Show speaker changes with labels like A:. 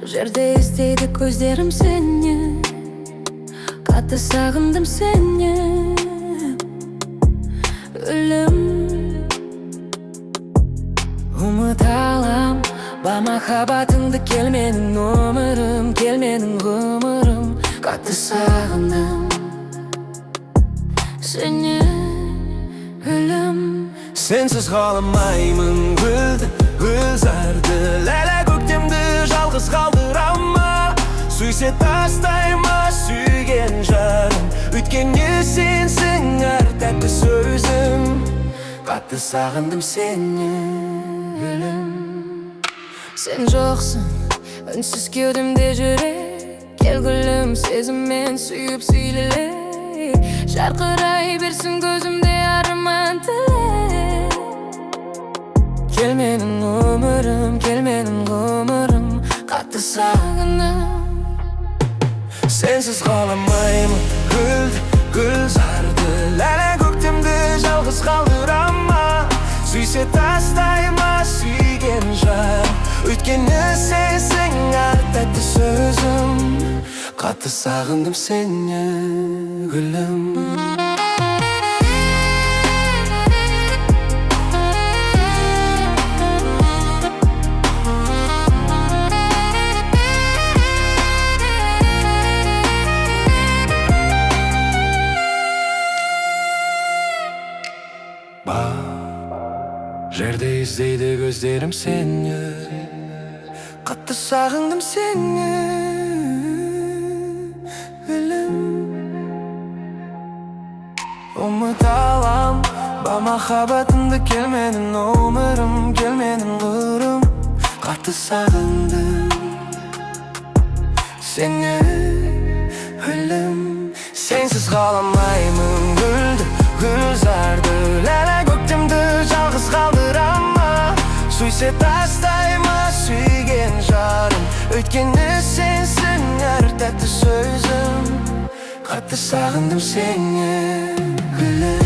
A: жерде іздейді көздерім сені, қатты сағындым сені, гүлім. Ұмыта алам ба махаббатыңды, кел менің өмірім, кел менің ғұмырым, қатты сағындым сені, гүлім.
B: Sensiz kalamаймын гүлді, гүлзарды, ләлә көктемді жалғыз қалдырама. Сүйсе тастайма сүйген жарым, өйткені сенсің әр тәтті сөзім, қатты сағындым сені, гүлім.
A: Сен жоқсың, үнсіз кеудемде жүрек, кел гүлім, сезіммен сүйіп сүйіле, жарқырай берсін көзімде арман тілек. Кел менің өмірім, кел менің ғұмырым, қатты сағындым.
B: Sensiz kalamаймын гүлді, гүлзарды, ләлә көктемді жалғыз қалдырама. Сүйсе тастайма сүйген жарым, өйткені сенсің әр тәтті сөзім, қатты сағындым сені, гүлім. Жерде іздейді көздерім сені, қатты сағындым сені, гүлім. Ұмыта алам ба махаббатымды, кел менің өмірім, кел менің ғұмырым, қатты сағындым сені, гүлім. Sensiz kalamаймын гүлді, гүлзарды, ләлә көктемді жалғыз қалдырама. Сүйсе тастайма сүйген жарым, өйткені сенсің әр тәтті сөзім, қатты сағындым сені, гүлім.